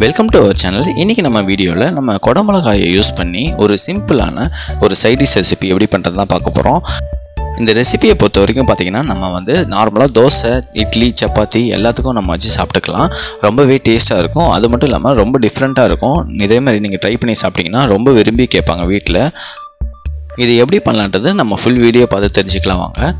Welcome to our channel. இன்றைக்கி நம்ம வீடியோவில் நம்ம குடமிளகாயை யூஸ் பண்ணி ஒரு சிம்பிளான ஒரு சைட் டிஷ் ரெசிபி எப்படி பண்ணுறது தான் பார்க்க போகிறோம். இந்த ரெசிபியை பொறுத்த வரைக்கும் பார்த்திங்கன்னா நம்ம வந்து நார்மலாக தோசை, இட்லி, சப்பாத்தி எல்லாத்துக்கும் நம்ம வச்சு சாப்பிட்டுக்கலாம். ரொம்பவே டேஸ்ட்டாக இருக்கும். அது மட்டும் இல்லாமல் ரொம்ப டிஃப்ரெண்ட்டாக இருக்கும். இதே மாதிரி நீங்கள் ட்ரை பண்ணி சாப்பிட்டிங்கன்னா ரொம்ப விரும்பி கேட்பாங்க வீட்டில். இது எப்படி பண்ணலான்றது நம்ம ஃபுல் வீடியோ பார்த்து தெரிஞ்சுக்கலாம் வாங்க.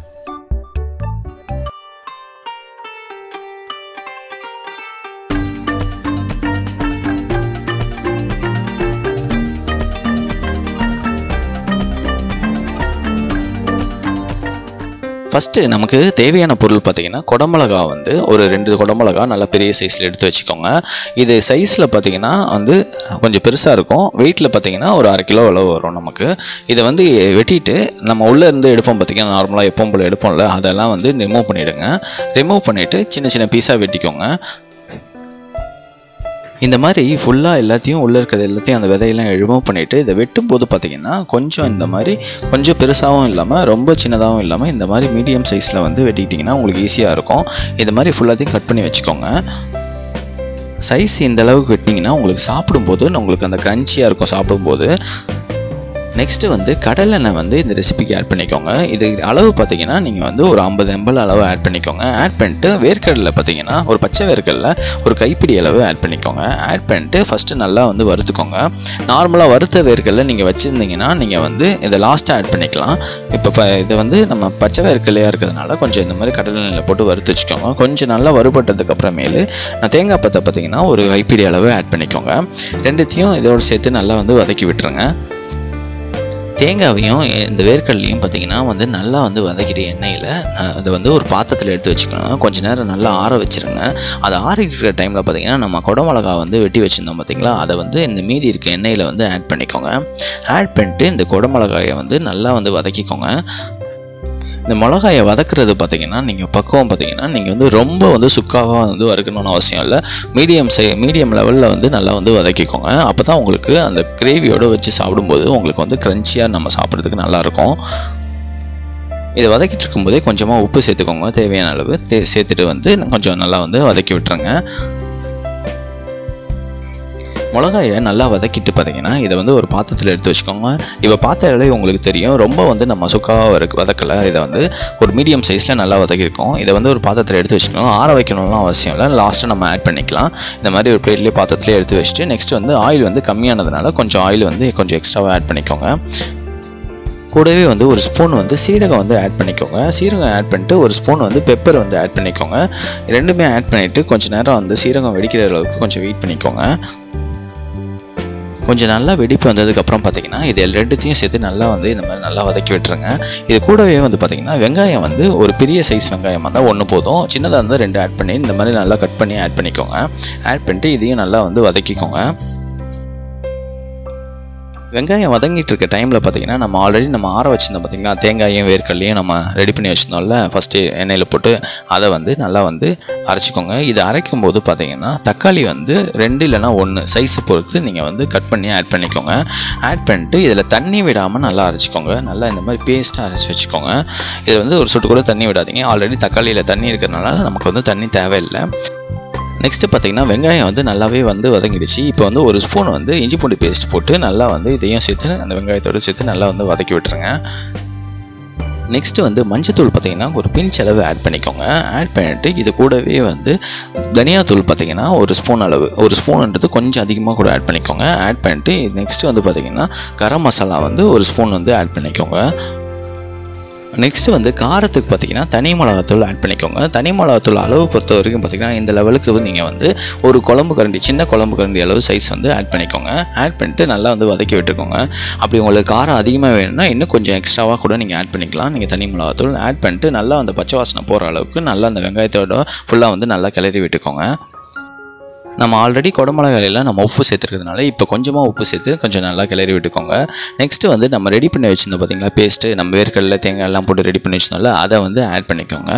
ஃபஸ்ட்டு நமக்கு தேவையான பொருள் பார்த்திங்கன்னா குடமிளகா வந்து ஒரு 2 குடமிளகா நல்லா பெரிய சைஸில் எடுத்து வச்சுக்கோங்க. இது சைஸில் பார்த்திங்கன்னா வந்து கொஞ்சம் பெருசாக இருக்கும். வெயிட்டில் பார்த்திங்கன்னா ஒரு 1/2 கிலோ அளவு வரும் நமக்கு. இதை வந்து வெட்டிட்டு நம்ம உள்ளே இருந்து எடுப்போம் பார்த்திங்கன்னா நார்மலாக எப்பவும் போல் எடுப்போம்ல, அதெல்லாம் வந்து ரிமூவ் பண்ணிவிடுங்க. ரிமூவ் பண்ணிவிட்டு சின்ன சின்ன பீஸாக வெட்டிக்கோங்க. இந்த மாதிரி ஃபுல்லாக எல்லாத்தையும் உள்ளே இருக்கிறது எல்லாத்தையும் அந்த விதையெல்லாம் ரிமூவ் பண்ணிவிட்டு இதை வெட்டும் போது பார்த்திங்கன்னா கொஞ்சம் இந்த மாதிரி கொஞ்சம் பெருசாகவும் இல்லாமல் ரொம்ப சின்னதாகவும் இல்லாமல் இந்த மாதிரி மீடியம் சைஸில் வந்து வெட்டிக்கிட்டிங்கன்னா உங்களுக்கு ஈஸியாக இருக்கும். இது மாதிரி ஃபுல்லாத்தையும் கட் பண்ணி வச்சுக்கோங்க. சைஸ் இந்த அளவுக்கு வெட்டினீங்கன்னா உங்களுக்கு சாப்பிடும்போது உங்களுக்கு அந்த க்ரன்ச்சியாக இருக்கும் சாப்பிடும்போது. நெக்ஸ்ட்டு வந்து கடலெண்ணெய் வந்து இந்த ரெசிபிக்கு ஆட் பண்ணிக்கோங்க. இது அளவு பார்த்திங்கன்னா நீங்கள் வந்து ஒரு 50 ml அளவு ஆட் பண்ணிக்கோங்க. ஆட் பண்ணிட்டு வேர்க்கடலை பார்த்திங்கன்னா ஒரு பச்சை வேர்க்கடலை ஒரு கைப்பிடி அளவு ஆட் பண்ணிக்கோங்க. ஆட் பண்ணிட்டு ஃபஸ்ட்டு நல்லா வந்து வறுத்துக்கோங்க. நார்மலாக வறுத்த வேர்க்கடலை நீங்கள் வச்சுருந்தீங்கன்னா நீங்கள் வந்து இதை லாஸ்ட்டாக ஆட் பண்ணிக்கலாம். இப்போ இதை வந்து நம்ம பச்சை வேர்க்கடலையாக இருக்கிறதுனால கொஞ்சம் இந்த மாதிரி கடலெண்ணெயில் போட்டு வறுத்து வச்சுக்கோங்க. கொஞ்சம் நல்லா வறுபட்டதுக்கு அப்புறமேலு தேங்காய் பத்தை பார்த்திங்கன்னா ஒரு கைப்பிடி அளவு ஆட் பண்ணிக்கோங்க. ரெண்டுத்தையும் இதோடு சேர்த்து நல்லா வந்து வதக்கி விட்டுருங்க. தேங்காவையும் இந்த வேர்க்கடலையும் பார்த்திங்கன்னா வந்து நல்லா வந்து வதக்கிட்டு எண்ணெயில் அதை வந்து ஒரு பாத்திரத்தில் எடுத்து வச்சுக்கணும். கொஞ்சம் நேரம் நல்லா ஆற வச்சுருங்க. அதை ஆறிக்கிற டைமில் பார்த்திங்கன்னா நம்ம குடமிளகா வந்து வெட்டி வச்சுருந்தோம் பார்த்திங்களா, அதை வந்து இந்த மீதி இருக்க எண்ணெயில் வந்து ஆட் பண்ணிக்கோங்க. ஆட் பண்ணிட்டு இந்த குடமிளகாயை வந்து நல்லா வந்து வதக்கிக்கோங்க. இந்த மிளகாயை வதக்குறது பார்த்திங்கன்னா நீங்கள் பக்குவம் பார்த்திங்கன்னா நீங்கள் வந்து ரொம்ப வந்து சுக்காவாக வந்து வறுக்கணும்னு அவசியம் இல்லை. மீடியம் லெவலில் வந்து நல்லா வந்து வதக்கிக்கோங்க. அப்போ தான் உங்களுக்கு அந்த கிரேவியோடு வச்சு சாப்பிடும்போது உங்களுக்கு வந்து க்ரன்ச்சியாக நம்ம சாப்பிட்றதுக்கு நல்லாயிருக்கும். இதை வதக்கிட்டு இருக்கும்போதே கொஞ்சமாக உப்பு சேர்த்துக்கோங்க. தேவையான அளவு சேர்த்துட்டு வந்து கொஞ்சம் நல்லா வந்து வதக்கி விட்டுருங்க. மிளகாயை நல்லா வதக்கிட்டு பார்த்திங்கன்னா இதை வந்து ஒரு பாத்திரத்தில் எடுத்து வச்சுக்கோங்க. இப்போ பார்த்தாலே உங்களுக்கு தெரியும் ரொம்ப வந்து நம்ம சுக்காவாக வதக்கலை. இதை வந்து ஒரு மீடியம் சைஸில் நல்லா வதக்கியிருக்கோம். இதை வந்து ஒரு பாத்திரத்தில் எடுத்து வச்சுக்கணும். ஆற வைக்கணும்லாம் அவசியம் இல்லை. லாஸ்ட்டாக நம்ம ஆட் பண்ணிக்கலாம். இந்த மாதிரி ஒரு பிளேட்லேயே பாத்திரத்துலேயே எடுத்து வச்சுட்டு நெக்ஸ்ட் வந்து ஆயில் வந்து கம்மியானதுனால கொஞ்சம் ஆயில் வந்து கொஞ்சம் எக்ஸ்ட்ராவாக ஆட் பண்ணிக்கோங்க. கூடவே வந்து ஒரு ஸ்பூன் வந்து சீரகம் வந்து ஆட் பண்ணிக்கோங்க. சீரகம் ஆட் பண்ணிட்டு ஒரு ஸ்பூன் வந்து பெப்பர் வந்து ஆட் பண்ணிக்கோங்க. ரெண்டுமே ஆட் பண்ணிவிட்டு கொஞ்சம் நேரம் வந்து சீரகம் வெடிக்கிற அளவுக்கு கொஞ்சம் வெயிட் பண்ணிக்கோங்க. கொஞ்சம் நல்லா வெடிப்பு வந்ததுக்கப்புறம் பார்த்திங்கன்னா இது ரெண்டுத்தையும் சேர்த்து நல்லா வந்து இந்த மாதிரி நல்லா வதக்கி விட்டுருங்க. இது கூடவே வந்து பார்த்திங்கன்னா வெங்காயம் வந்து ஒரு பெரிய சைஸ் வெங்காயம் இருந்தால் 1 போதும். சின்னதாக இருந்தால் 2 ஆட் பண்ணி இந்த மாதிரி நல்லா கட் பண்ணி ஆட் பண்ணிக்கோங்க. ஆட் பண்ணிட்டு இதையும் நல்லா வந்து வதக்கிக்கோங்க. வெங்காயம் வதங்கிட்டு இருக்க டைமில் பார்த்திங்கன்னா நம்ம ஆல்ரெடி ஆற வச்சுருந்தோம் பார்த்திங்கன்னா தேங்காயும் வேர்க்கடலையும் நம்ம ரெடி பண்ணி வச்சுருந்தோம்ல ஃபஸ்ட்டு எண்ணெயில் போட்டு அதை வந்து நல்லா வந்து அரைச்சிக்கோங்க. இதை அரைக்கும் போது பார்த்திங்கன்னா தக்காளி வந்து 2 இல்லைனா 1 சைஸை பொறுத்து நீங்கள் வந்து கட் பண்ணி ஆட் பண்ணிக்கோங்க. ஆட் பண்ணிட்டு இதில் தண்ணி விடாமல் நல்லா அரைச்சிக்கோங்க. நல்லா இந்த மாதிரி பேஸ்ட்டாக அரைச்சி வச்சுக்கோங்க. இதில் வந்து ஒரு சொட்டு கூட தண்ணி விடாதீங்க. ஆல்ரெடி தக்காளியில் தண்ணி இருக்கிறதுனால நமக்கு வந்து தண்ணி தேவையில்லை. நெக்ஸ்ட்டு பார்த்திங்கன்னா வெங்காயம் வந்து நல்லாவே வந்து வதங்கிடுச்சு. இப்போ வந்து ஒரு ஸ்பூன் வந்து இஞ்சி பூண்டு பேஸ்ட் போட்டு நல்லா வந்து இதையும் சேர்த்து அந்த வெங்காயத்தோடு சேர்த்து நல்லா வந்து வதக்கி விட்டுருங்க. நெக்ஸ்ட்டு வந்து மஞ்சத்தூள் பார்த்திங்கன்னா ஒரு பிஞ்ச் அளவு ஆட் பண்ணிக்கோங்க. ஆட் பண்ணிவிட்டு இது கூடவே வந்து தனியாத்தூள் பார்த்திங்கன்னா ஒரு ஸ்பூன் அளவு, ஒரு ஸ்பூன்ன்றது கொஞ்சம் அதிகமாக கூட ஆட் பண்ணிக்கோங்க. ஆட் பண்ணிட்டு நெக்ஸ்ட்டு வந்து பார்த்திங்கன்னா கரம் மசாலா வந்து ஒரு ஸ்பூன் வந்து ஆட் பண்ணிக்கோங்க. நெக்ஸ்ட்டு வந்து காரத்துக்கு பார்த்திங்கன்னா தனி மிளகாத்தூள் ஆட் பண்ணிக்கோங்க. தனி மிளகாத்தூள் அளவு பொறுத்த வரைக்கும் பார்த்திங்கன்னா இந்த லெவலுக்கு நீங்கள் வந்து ஒரு குழம்பு கரண்டி, சின்ன குழம்பு கரண்டி அளவு சைஸ் வந்து ஆட் பண்ணிக்கோங்க. ஆட் பண்ணிட்டு நல்லா வந்து வதக்கி விட்டுக்கோங்க. அப்படி உங்களுக்கு காரம் அதிகமாக வேணும்னா இன்னும் கொஞ்சம் எக்ஸ்ட்ராவாக கூட நீங்கள் ஆட் பண்ணிக்கலாம். நீங்கள் தனி மிளகாத்தூள் ஆட் பண்ணிட்டு நல்லா அந்த பச்சை வாசனை போகிற அளவுக்கு நல்லா அந்த வெங்காயத்தோட ஃபுல்லாக வந்து நல்லா கிளறி விட்டுக்கோங்க. நம்ம ஆல்ரெடி குடமிளகாயில் நம்ம உப்பு சேர்த்துருக்கிறதுனால இப்போ கொஞ்சமாக உப்பு சேர்த்து கொஞ்சம் நல்லா கிளறி விட்டுக்கோங்க. நெக்ஸ்ட்டு வந்து நம்ம ரெடி பண்ணி வச்சுருந்தோம் பார்த்திங்களா பேஸ்ட்டு, நம்ம வேர்க்கடலை தேங்காய் எல்லாம் போட்டு ரெடி பண்ணி வச்சுருந்தோம்ல அதை வந்து ஆட் பண்ணிக்கோங்க.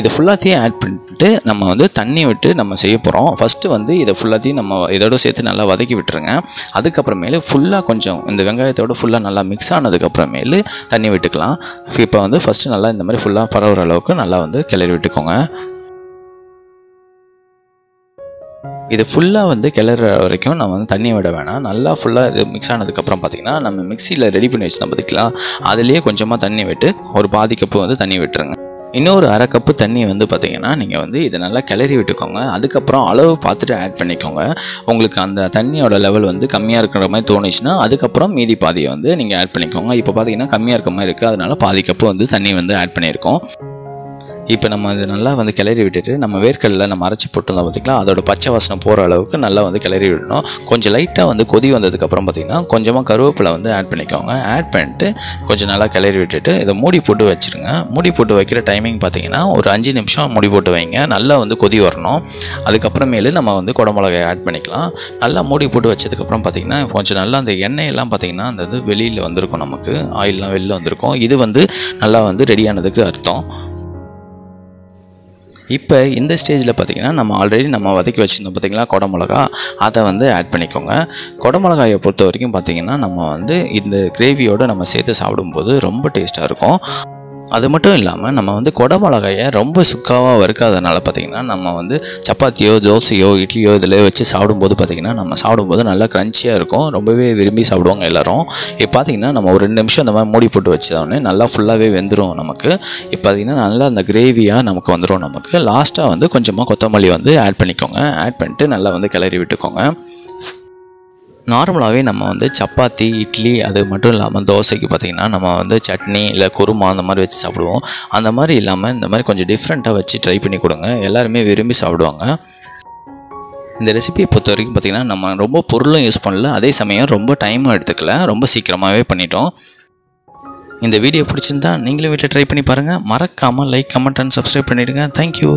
இது ஃபுல்லாத்தையும் ஆட் பண்ணிட்டு நம்ம வந்து தண்ணி விட்டு நம்ம செய்ய போகிறோம். ஃபஸ்ட்டு வந்து இதை ஃபுல்லாத்தையும் நம்ம இதோடு சேர்த்து நல்லா வதக்கி விட்டுருங்க. அதுக்கப்புறமேலு ஃபுல்லாக கொஞ்சம் இந்த வெங்காயத்தோடு ஃபுல்லாக நல்லா மிக்ஸ் ஆனதுக்கப்புறமேலு தண்ணி விட்டுக்கலாம். இப்போ வந்து ஃபஸ்ட்டு நல்லா இந்த மாதிரி ஃபுல்லாக பரவுற அளவுக்கு நல்லா வந்து கிளறி விட்டுக்கோங்க. இது ஃபுல்லாக வந்து கிளற வரைக்கும் நம்ம வந்து தண்ணி விட வேணாம். நல்லா ஃபுல்லாக இது மிக்ஸ் ஆனதுக்கப்புறம் பார்த்திங்கன்னா நம்ம மிக்சியில் ரெடி பண்ணி வச்சுருந்தோம் பார்த்திங்களா, அதுலேயே கொஞ்சமாக தண்ணி விட்டு ஒரு பாதி கப்பு வந்து தண்ணி விட்டுருங்க. இன்னொரு அரை கப்பு தண்ணி வந்து பார்த்திங்கன்னா நீங்கள் வந்து இதை நல்லா கிளறி விட்டுக்கோங்க. அதுக்கப்புறம் அளவு பார்த்துட்டு ஆட் பண்ணிக்கோங்க. உங்களுக்கு அந்த தண்ணியோட லெவல் வந்து கம்மியாக இருக்கிற மாதிரி தோணுச்சுன்னா அதுக்கப்புறம் மீதி பாதியை வந்து நீங்கள் ஆட் பண்ணிக்கோங்க. இப்போ பார்த்திங்கன்னா கம்மியாக இருக்க மாதிரி இருக்குது, அதனால் பாதி கப்பு வந்து தண்ணி வந்து ஆட் பண்ணியிருக்கோம். இப்போ நம்ம இது நல்லா வந்து கிளறி விட்டுட்டு நம்ம வேர்க்கடலை நம்ம அரைச்சி போட்டுருந்தோம் பார்த்திங்களா, அதோட பச்சை வாசனை போகிற அளவுக்கு நல்லா வந்து கிளறி விடணும். கொஞ்சம் லைட்டாக வந்து கொதி வந்ததுக்கப்புறம் பார்த்திங்கன்னா கொஞ்சமாக கருவேப்பிலை வந்து ஆட் பண்ணிக்கோங்க. ஆட் பண்ணிட்டு கொஞ்சம் நல்லா கிளறி விட்டுட்டு இதை மூடி போட்டு வச்சுருங்க. மூடி போட்டு வைக்கிற டைமிங் பார்த்திங்கன்னா ஒரு 5 நிமிஷம் மூடி போட்டு வைங்க. நல்லா வந்து கொதி வரணும். அதுக்கப்புறமேலு நம்ம வந்து குடமிளகாய் ஆட் பண்ணிக்கலாம். நல்லா மூடி போட்டு வச்சதுக்கப்புறம் பார்த்திங்கன்னா கொஞ்சம் நல்லா அந்த எண்ணெயெல்லாம் பார்த்திங்கன்னா அந்த இது வெளியில் வந்திருக்கும், நமக்கு ஆயிலெலாம் வெளியில் வந்திருக்கும். இது வந்து நல்லா வந்து ரெடியானதுக்கு அர்த்தம். இப்போ இந்த ஸ்டேஜில் பார்த்திங்கன்னா நம்ம ஆல்ரெடி நம்ம வதக்கி வச்சுருந்தோம் பார்த்திங்களா குடமிளகா, அதை வந்து ஆட் பண்ணிக்கோங்க. குடமிளகாயை பொறுத்த வரைக்கும் பார்த்திங்கன்னா நம்ம வந்து இந்த கிரேவியோடு நம்ம சேர்த்து சாப்பிடும்போது ரொம்ப டேஸ்ட்டாக இருக்கும். அது மட்டும் இல்லாமல் நம்ம வந்து குடமிளகாயை ரொம்ப சுக்காவாக வறுக்காதனால பார்த்திங்கன்னா நம்ம வந்து சப்பாத்தியோ தோசையோ இட்லியோ இதில் வச்சு சாப்பிடும்போது பார்த்திங்கன்னா நம்ம சாப்பிடும்போது நல்லா க்ரன்ச்சியாக இருக்கும். ரொம்பவே விரும்பி சாப்பிடுவாங்க எல்லோரும். இப்போ பார்த்திங்கன்னா நம்ம ஒரு 2 நிமிஷம் அந்த மாதிரி மூடி போட்டு வச்சோடனே நல்லா ஃபுல்லாகவே வெந்துடும் நமக்கு. இப்போ பார்த்திங்கன்னா நல்லா அந்த கிரேவியாக நமக்கு வந்துடும். நமக்கு லாஸ்ட்டாக வந்து கொஞ்சமாக கொத்தமல்லி வந்து ஆட் பண்ணிக்கோங்க. ஆட் பண்ணிட்டு நல்லா வந்து கிளறி விட்டுக்கோங்க. நார்மலாகவே நம்ம வந்து சப்பாத்தி இட்லி அது மட்டும் இல்லாமல் தோசைக்கு பார்த்திங்கன்னா நம்ம வந்து சட்னி இல்லை குருமா அந்த மாதிரி வச்சு சாப்பிடுவோம். அந்த மாதிரி இல்லாமல் இந்த மாதிரி கொஞ்சம் டிஃப்ரெண்ட்டாக வச்சு ட்ரை பண்ணி கொடுங்க. எல்லாருமே விரும்பி சாப்பிடுவாங்க. இந்த ரெசிபியை பொறுத்த வரைக்கும் பார்த்திங்கன்னா நம்ம ரொம்ப பொருளும் யூஸ் பண்ணல, அதே சமயம் ரொம்ப டைமும் எடுத்துக்கல, ரொம்ப சீக்கிரமாகவே பண்ணிட்டோம். இந்த வீடியோ பிடிச்சிருந்தா நீங்களும் வீட்டில் ட்ரை பண்ணி பாருங்கள். மறக்காமல் லைக் கமெண்ட் அண்ட் சப்ஸ்கிரைப் பண்ணிவிடுங்க. தேங்க்யூ.